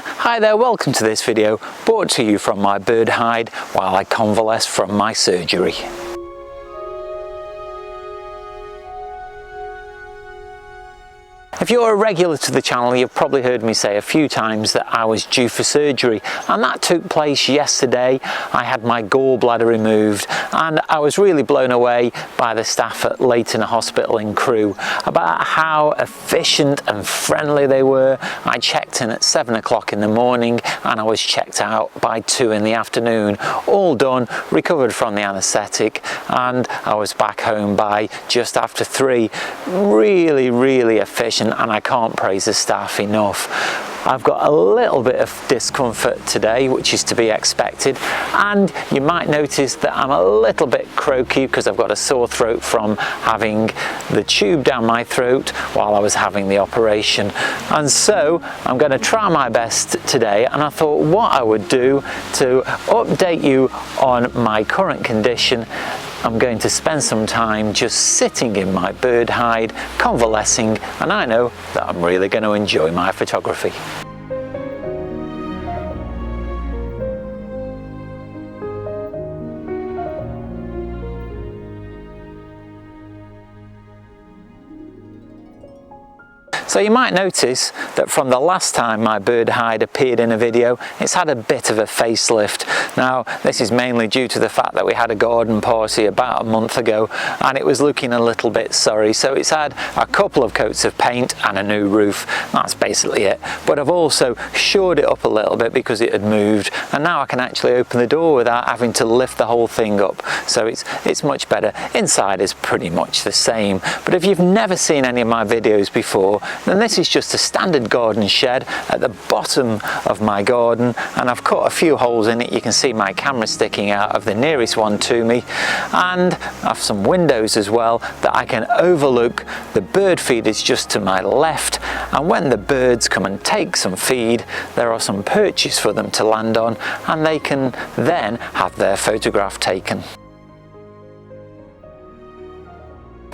Hi there, welcome to this video brought to you from my bird hide while I convalesce from my surgery. If you're a regular to the channel, you've probably heard me say a few times that I was due for surgery, and that took place yesterday. I had my gallbladder removed and I was really blown away by the staff at Leighton Hospital in Crewe about how efficient and friendly they were. I checked in at 7 o'clock in the morning and I was checked out by 2 in the afternoon. All done, recovered from the anaesthetic, and I was back home by just after 3. Really efficient, and I can't praise the staff enough. I've got a little bit of discomfort today, which is to be expected, and you might notice that I'm a little bit croaky because I've got a sore throat from having the tube down my throat while I was having the operation. And so I'm going to try my best today, and I thought what I would do to update you on my current condition, I'm going to spend some time just sitting in my bird hide, convalescing, and I know that I'm really going to enjoy my photography. So you might notice that from the last time my bird hide appeared in a video, it's had a bit of a facelift. Now, this is mainly due to the fact that we had a garden party about a month ago and it was looking a little bit sorry. So it's had a couple of coats of paint and a new roof. That's basically it. But I've also shored it up a little bit because it had moved, and now I can actually open the door without having to lift the whole thing up. So it's much better. Inside is pretty much the same. But if you've never seen any of my videos before, then this is just a standard garden shed at the bottom of my garden, and I've cut a few holes in it. You can see my camera sticking out of the nearest one to me, and I have some windows as well that I can overlook the bird feeders just to my left, and when the birds come and take some feed, there are some perches for them to land on, and they can then have their photograph taken.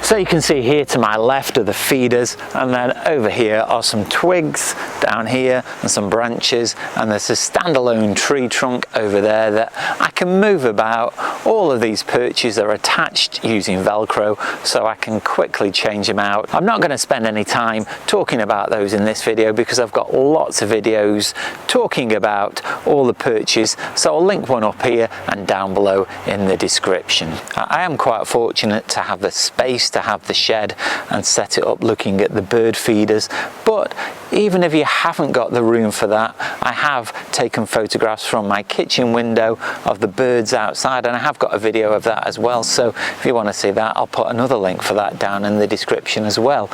So you can see here to my left are the feeders, and then over here are some twigs down here and some branches, and there's a standalone tree trunk over there that I can move about. All of these perches are attached using Velcro, so I can quickly change them out. I'm not going to spend any time talking about those in this video because I've got lots of videos talking about all the perches, so I'll link one up here and down below in the description. I am quite fortunate to have the space to have the shed and set it up looking at the bird feeders, but even if you haven't got the room for that, I have taken photographs from my kitchen window of the birds outside, and I have got a video of that as well. So if you want to see that, I'll put another link for that down in the description as well.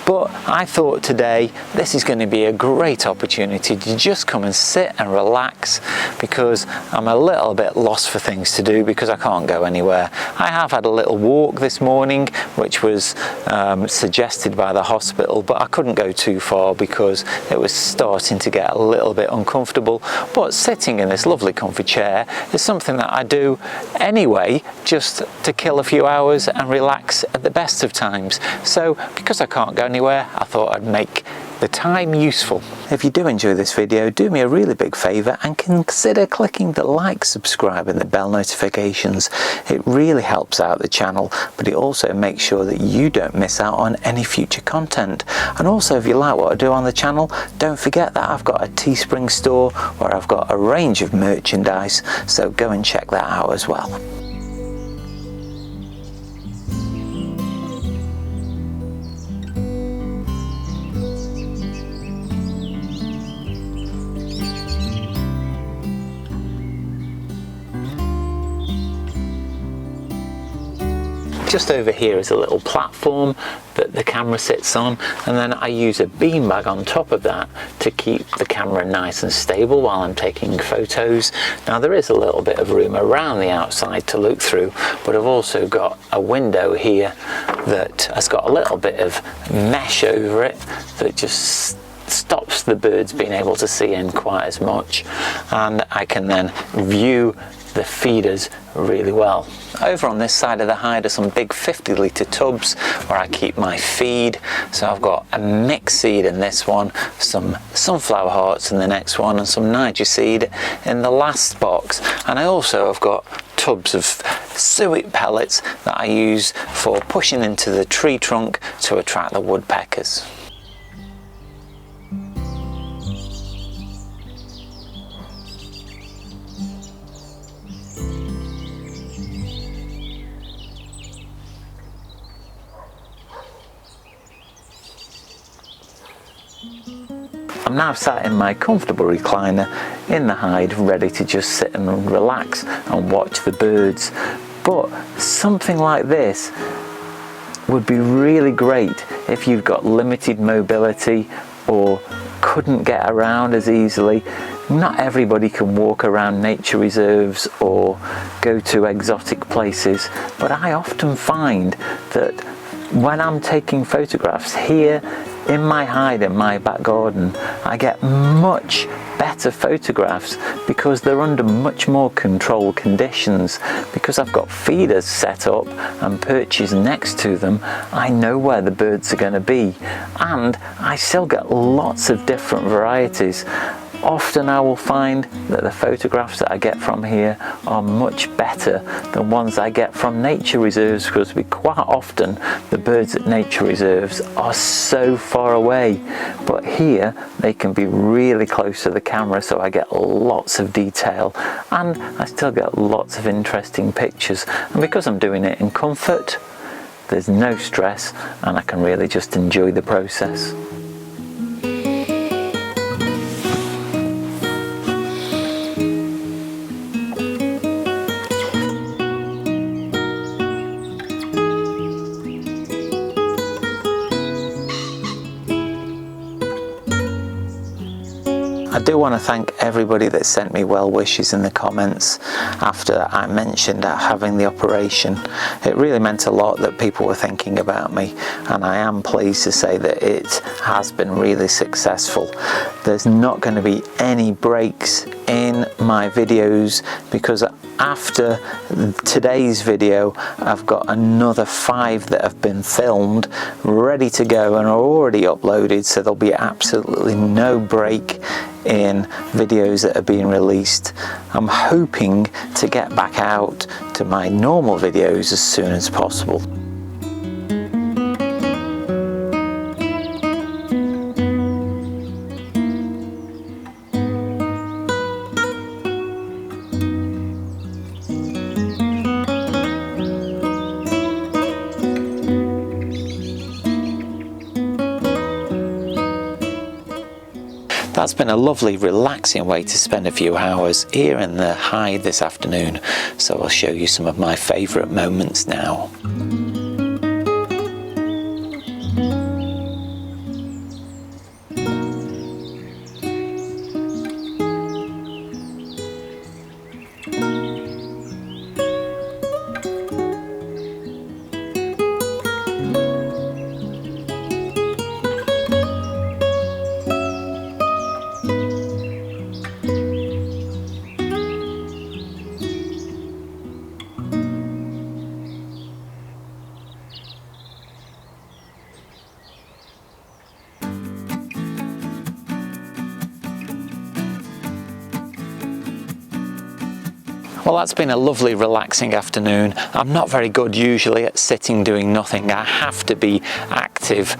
But I thought today this is going to be a great opportunity to just come and sit and relax, because I'm a little bit lost for things to do because I can't go anywhere. I have had a little walk this morning, which was suggested by the hospital, but I couldn't go too far because it was starting to get a little bit uncomfortable. But sitting in this lovely comfy chair is something that I do anyway, just to kill a few hours and relax at the best of times. So because I can't go anywhere, I thought I'd make the time useful. If you do enjoy this video, do me a really big favour and consider clicking the like, subscribe and the bell notifications. It really helps out the channel, but it also makes sure that you don't miss out on any future content. And also, if you like what I do on the channel, don't forget that I've got a Teespring store where I've got a range of merchandise, so go and check that out as well. Just over here is a little platform that the camera sits on, and then I use a beanbag on top of that to keep the camera nice and stable while I'm taking photos. Now there is a little bit of room around the outside to look through, but I've also got a window here that has got a little bit of mesh over it that just stops the birds being able to see in quite as much, and I can then view the feeders really well. Over on this side of the hide are some big 50-litre tubs where I keep my feed. So I've got a mixed seed in this one, some sunflower hearts in the next one, and some Niger seed in the last box. And I also have got tubs of suet pellets that I use for pushing into the tree trunk to attract the woodpeckers. I'm now sat in my comfortable recliner in the hide, ready to just sit and relax and watch the birds. But something like this would be really great if you've got limited mobility or couldn't get around as easily. Not everybody can walk around nature reserves or go to exotic places, but I often find that when I'm taking photographs here in my hide in my back garden, I get much better photographs because they're under much more controlled conditions. Because I've got feeders set up and perches next to them, I know where the birds are going to be, and I still get lots of different varieties. Often I will find that the photographs that I get from here are much better than ones I get from nature reserves, because quite often the birds at nature reserves are so far away, but here they can be really close to the camera, so I get lots of detail and I still get lots of interesting pictures. And because I'm doing it in comfort, there's no stress and I can really just enjoy the process. I do want to thank everybody that sent me well wishes in the comments after I mentioned having the operation. It really meant a lot that people were thinking about me, and I am pleased to say that it has been really successful. There's not going to be any breaks in my videos because after today's video I've got another 5 that have been filmed ready to go and are already uploaded, so there'll be absolutely no break in videos that are being released. I'm hoping to get back out to my normal videos as soon as possible. That's been a lovely relaxing way to spend a few hours here in the hide this afternoon, so I'll show you some of my favourite moments now. Well, that's been a lovely relaxing afternoon. I'm not very good usually at sitting doing nothing. I have to be active,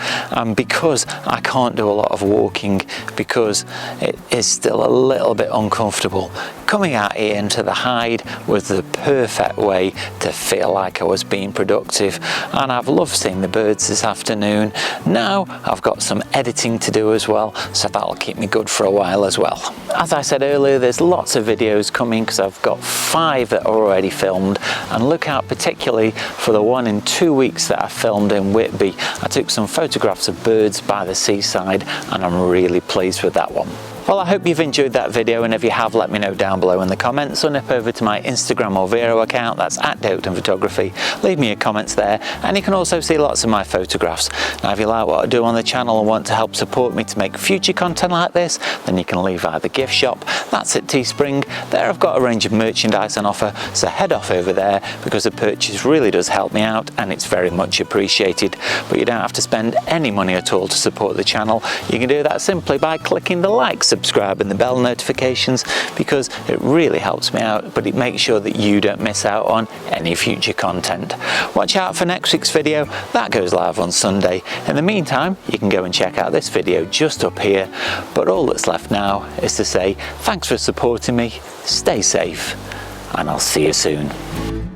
because I can't do a lot of walking because it is still a little bit uncomfortable. Coming out here into the hide was the perfect way to feel like I was being productive, and I've loved seeing the birds this afternoon. Now I've got some editing to do as well, so that'll keep me good for a while as well. As I said earlier, there's lots of videos coming because I've got 5 that are already filmed, and look out particularly for the one in 2 weeks that I filmed in Whitby. I took some photographs of birds by the seaside and I'm really pleased with that one. Well, I hope you've enjoyed that video, and if you have, let me know down below in the comments, or nip over to my Instagram or Vero account, that's at Oakden Photography. Leave me your comments there, and you can also see lots of my photographs. Now, if you like what I do on the channel and want to help support me to make future content like this, then you can leave at the gift shop. That's at Teespring. There I've got a range of merchandise on offer, so head off over there, because the purchase really does help me out and it's very much appreciated. But you don't have to spend any money at all to support the channel. You can do that simply by clicking the like, subscribe and the bell notifications, because it really helps me out, but it makes sure that you don't miss out on any future content. Watch out for next week's video. That goes live on Sunday. In the meantime, you can go and check out this video just up here. But all that's left now is to say thanks for supporting me, stay safe, and I'll see you soon.